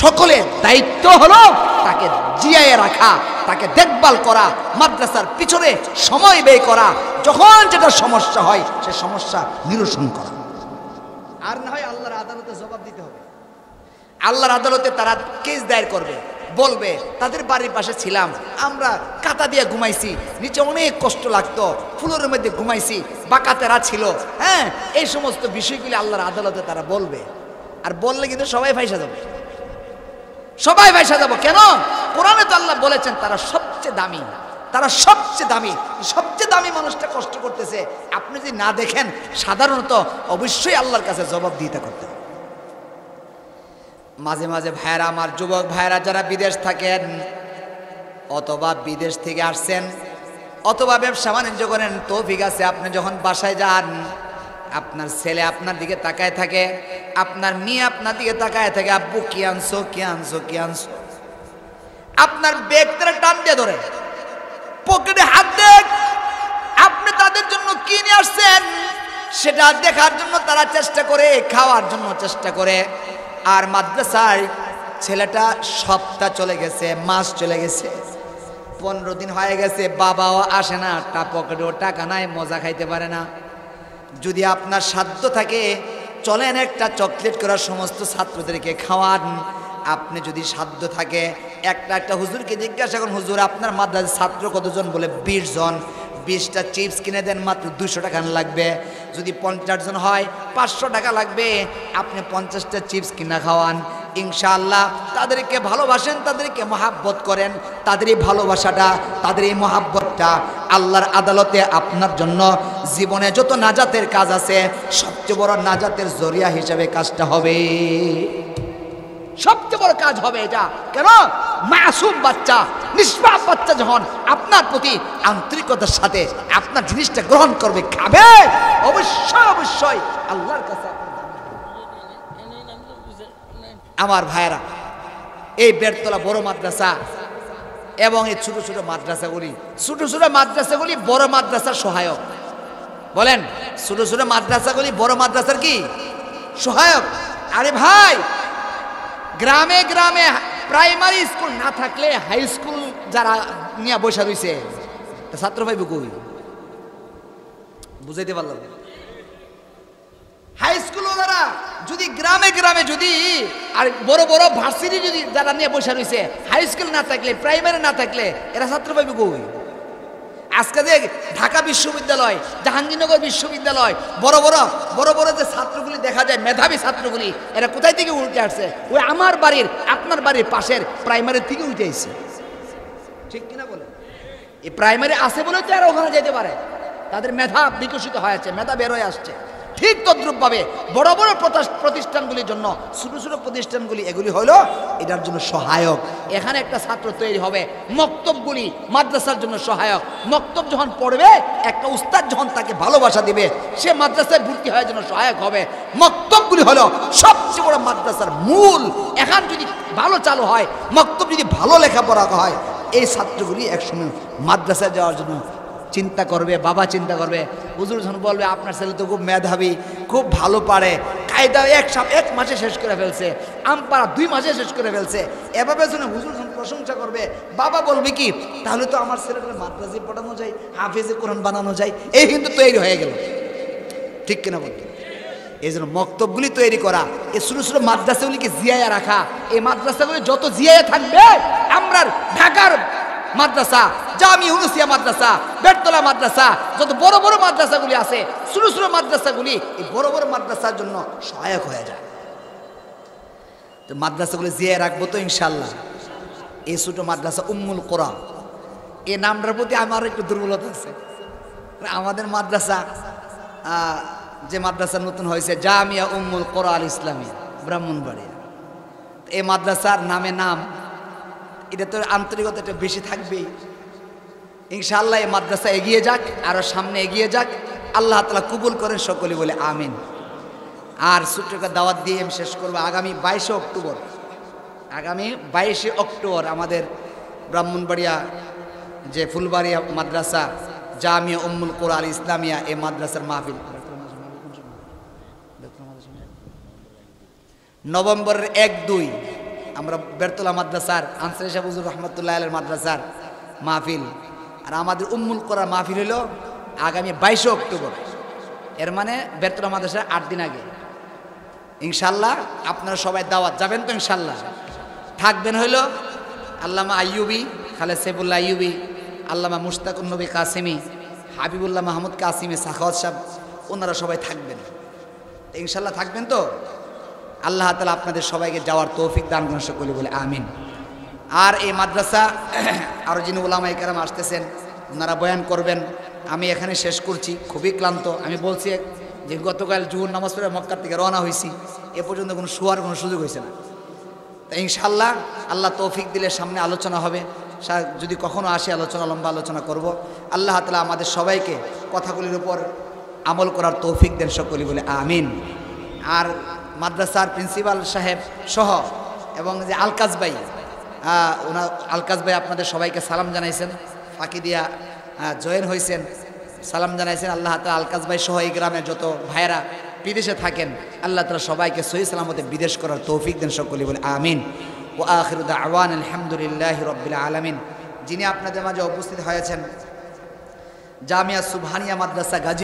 সকলের দায়িত্ব হলো তাকে জিয়ায়ে রাখা, তাকে দেখভাল করা, মাদ্রাসার পিছনে সময় ব্যয় করা, যখন যেটা সমস্যা হয় সে সমস্যা নিরসন করা। আর না হয় আল্লাহর আদালতে জবাব দিতে হবে। আল্লাহর আদালতে তারা কেস দায়ের করবে, বলবে তাদের বাড়ির পাশে ছিলাম, আমরা কাতা দিয়ে ঘুমাইছি, নিচে অনেক কষ্ট লাগতো, ফুলের মধ্যে ঘুমাইছি, বাকাতেরা ছিল, হ্যাঁ, এই সমস্ত বিষয়গুলি আল্লাহর আদালতে তারা বলবে। আর বললে কিন্তু সবাই ফাইসা যাবে, সবাই ফাইসা যাবো। কেন? কোরআনে তো আল্লাহ বলেছেন তারা সবচেয়ে দামি, তারা সবচেয়ে দামি। সবচেয়ে দামি মানুষটা কষ্ট করতেছে, আপনি যদি না দেখেন, সাধারণত অবশ্যই আল্লাহর কাছে জবাব দিতে করতে হবে। মাঝে মাঝে ভাইয়েরা, আমার যুবক ভাইয়েরা যারা বিদেশ থাকেন, অথবা বিদেশ থেকে আসছেন, অথবা ব্যবসা বাণিজ্য করেন, তৌফিক আছে, আপনি যখন বাসায় যান, আপনার ছেলে আপনার দিকে তাকায় থাকে, আপনার মেয়ে আপনার দিকে তাকায় থাকে, আব্বু কি আনছো, কি আনছো, কি আনছো। আপনার ব্যাগ তারা টান দিয়ে ধরে, পকেটে হাত দেখ, আপনি তাদের জন্য কি নিয়ে আসছেন সেটা দেখার জন্য তারা চেষ্টা করে, খাওয়ার জন্য চেষ্টা করে। আর মাদ্রাসায় ছেলেটা সপ্তাহ চলে গেছে, মাস চলে গেছে, 15 দিন হয়ে গেছে, বাবাও আসে না, পকেটেও টাকা নাই, মজা খাইতে পারে না। যদি আপনার সাধ্য থাকে, চলেন একটা চকলেট করার সমস্ত ছাত্রদেরকে খাওয়ান। আপনি যদি সাধ্য থাকে, একটা হুজুরকে জিজ্ঞাসা করুন, হুজুর আপনার মাদ্রাসার ছাত্র কতজন? বলে 20 জন। 20টা চিপস কিনে দেন, মাত্র 200 টাকা লাগবে। যদি 50 জন হয় 500 টাকা লাগবে। আপনি 50টা চিপস কিনা খাওয়ান, ইনশাআল্লাহ তাদেরকে ভালোবাসেন, তাদেরকে মহাব্বত করেন। তাদের এই ভালোবাসাটা, তাদের এই মহাব্বতটা আল্লাহর আদালতে আপনার জন্য জীবনে যত নাজাতের কাজ আছে, সবচেয়ে বড় নাজাতের জরিয়া হিসেবে কাজটা হবে, সবচেয়ে বড় কাজ হবে এটা। কেন? মাসুম বাচ্চা, নিষ্পাপ বাচ্চা যখন আপনার প্রতি আন্তরিকতার সাথে আপনার জিনিসটা গ্রহণ করবে, খাবে, অবশ্যই অবশ্যই আল্লাহর কাছে। আমার ভাইয়েরা, এই বেড়তলা বড় মাদ্রাসা এবং এই ছোট ছোট মাদ্রাসাগুলি বড় মাদ্রাসার সহায়ক। বলেন, ছোট ছোট মাদ্রাসাগুলি বড় মাদ্রাসার কি সহায়ক? আরে ভাই, গ্রামে গ্রামে প্রাইমারি স্কুল না থাকলে হাই স্কুল যারা নিয়ে বসে রয়েছে, ছাত্র ভাই কই? বুঝাইতে পারলাম? হাই স্কুল ওরা যদি গ্রামে গ্রামে যদি, আর বড় বড় ভার্সিটি যদি যারা নিয়ে বসে রয়েছে, হাই স্কুল না থাকলে, প্রাইমারি না থাকলে, এরা ছাত্র পাইবে কই? আজকে যে ঢাকা বিশ্ববিদ্যালয়, জাহাঙ্গীরনগর বিশ্ববিদ্যালয়, বড় বড় যে ছাত্রগুলি দেখা যায়, মেধাবী ছাত্রগুলি, এরা কোথায় থেকে উঠে আসছে? ওই আমার বাড়ির, আপনার বাড়ির পাশের প্রাইমারি থেকে উঠে আসছে। ঠিক কিনা বলে? এই প্রাইমারি আছে বলে তো এরা ওখানে যেতে পারে, তাদের মেধা বিকশিত হয়েছে, মেধা বের হয়ে আসছে। ঠিক তদ্রূপভাবে বড় বড় প্রতিষ্ঠানগুলির জন্য ছোট ছোট প্রতিষ্ঠানগুলি, এগুলি হলো এটার জন্য সহায়ক। এখানে একটা ছাত্র তৈরি হবে, মক্তবগুলি মাদ্রাসার জন্য সহায়ক। মক্তব যখন পড়বে, একটা উস্তাদ যখন তাকে ভালোবাসা দিবে, সে মাদ্রাসায় ভর্তি হওয়ার জন্য সহায়ক হবে। মক্তবগুলি হলো সবচেয়ে বড় মাদ্রাসার মূল। এখন যদি ভালো চালু হয়, মক্তব যদি ভালো লেখাপড়া হয়, এই ছাত্রগুলি একসময় মাদ্রাসায় যাওয়ার জন্য চিন্তা করবে, বাবা চিন্তা করবে। হুজুর যখন বলবে আপনার ছেলে তো খুব মেধাবী, খুব ভালো পারে, কায়দা এক মাসে শেষ করে ফেলছে, আমপাড়া 2 মাসে শেষ করে ফেলছে, এভাবে শুনে হুজুর যখন প্রশংসা করবে, বাবা বলবে কি তাহলে তো আমার ছেলেটা মাদ্রাসায় পড়ানো যায়, হাফেজে কোরআন বানানো যায়, এই কিন্তু তৈরি হয়ে গেল। ঠিক কিনা বলতে? এই জন্য মক্তবগুলি তৈরি করা, এই ছোটো ছোটো মাদ্রাসাগুলিকে জিয়ায়া রাখা, এই মাদ্রাসাগুলি যত জিয়ায়া থাকবে, আমরা ঢাকার মাদ্রাসা, জামি ইউনুসিয়া মাদ্রাসা, বেতলা মাদ্রাসা, যত বড় বড় মাদ্রাসাগুলি আছে, ছোটো ছোটো মাদ্রাসাগুলি এই বড় বড় মাদ্রাসার জন্য সহায়ক হয়ে যায়। তো মাদ্রাসাগুলি জিয়ায় রাখবো তো ইনশাল্লাহ। এই ছোটো মাদ্রাসা উম্মুল কোরা, এই নামটার প্রতি আমার একটু দুর্বলতা আছে। আমাদের মাদ্রাসা, যে মাদ্রাসা নতুন হয়েছে জামিয়া উম্মুল কোরা আল ইসলামিয়া ব্রাহ্মণবাড়িয়া, এই মাদ্রাসার নাম এটা তো আন্তরিকতা একটু বেশি থাকবেই। ইনশাআল্লাহ এই মাদ্রাসা এগিয়ে যাক, আরও সামনে এগিয়ে যাক, আল্লাহ তাআলা কবুল করেন সকলে বলে আমিন। আর ছোট্ট একটা দাওয়াত দিয়ে আমি শেষ করবো। আগামী 22শে অক্টোবর আমাদের ব্রাহ্মণবাড়িয়া যে ফুলবাড়িয়া মাদ্রাসা জামিয়া উম্মুল কোরা আল ইসলামিয়া, এই মাদ্রাসার মাহফিল নভেম্বরের 1-2 আমরা বেরতলা মাদ্রাসার আনসারী সাহেব হুজুর রহমতুল্লাহ আলাইহির মাদ্রাসার মাহফিল, আর আমাদের উম্মুল কোরা মাহফিল হলো আগামী 22শে অক্টোবর। এর মানে বেরতলা মাদ্রাসার 8 দিন আগে। ইনশাল্লাহ আপনারা সবাই দাওয়াত যাবেন তো ইনশাল্লাহ। থাকবেন হইল আল্লামা আইয়ুবী, খালেদ সাইফুল্লাহ আইয়ুবী, আল্লামা মুশতাকুন নবী কাসিমি, হাবিবুল্লাহ মাহমুদ কাসিমি, সাখাওয়াত সাহেব, ওনারা সবাই থাকবেন ইনশাল্লাহ। থাকবেন তো? আল্লাহ তাআলা আপনাদের সবাইকে যাওয়ার তৌফিক দান করেন সকলে বলে আমিন। আর এই মাদ্রাসা আরও যিনি উলামায়ে কেরাম আসতেছেন, ওনারা বয়ান করবেন। আমি এখানে শেষ করছি, খুবই ক্লান্ত। আমি বলছি যে গতকাল জুহুর নামাজ পড়ে মক্কার থেকে রওনা হয়েছি, এ পর্যন্ত কোনো শোয়ার কোনো সুযোগ হয়েছে না। তা ইনশাআল্লাহ আল্লাহ তৌফিক দিলে সামনে আলোচনা হবে, যদি কখনো আসে আলোচনা, লম্বা আলোচনা করব। আল্লাহ তাআলা আমাদের সবাইকে কথাগুলির উপর আমল করার তৌফিক দেন সকলে বলে আমিন। আর মাদ্রাসার প্রিন্সিপাল সাহেব সহ এবং যে আলকাজ ভাই, আলকাজ ভাই আপনাদের সবাইকে সালাম জানাইছেন, ফাঁকি দিয়া জয়েন হয়েছেন, সালাম জানাইছেন। আল্লাহ তাআলা আলকাজ ভাই সহ এই গ্রামের যত ভাইয়েরা বিদেশে থাকেন, আল্লাহ তাআলা সবাইকে সহি সালামতে বিদেশ করার তৌফিক দেন সকলে বলে আমিন। ওয়া আখিরু দাওয়ানা আলহামদুলিল্লাহি রাব্বিল আলামিন। যিনি আপনাদের মাঝে উপস্থিত হয়েছেন জামিয়া সুবহানিয়া মাদ্রাসা গাজী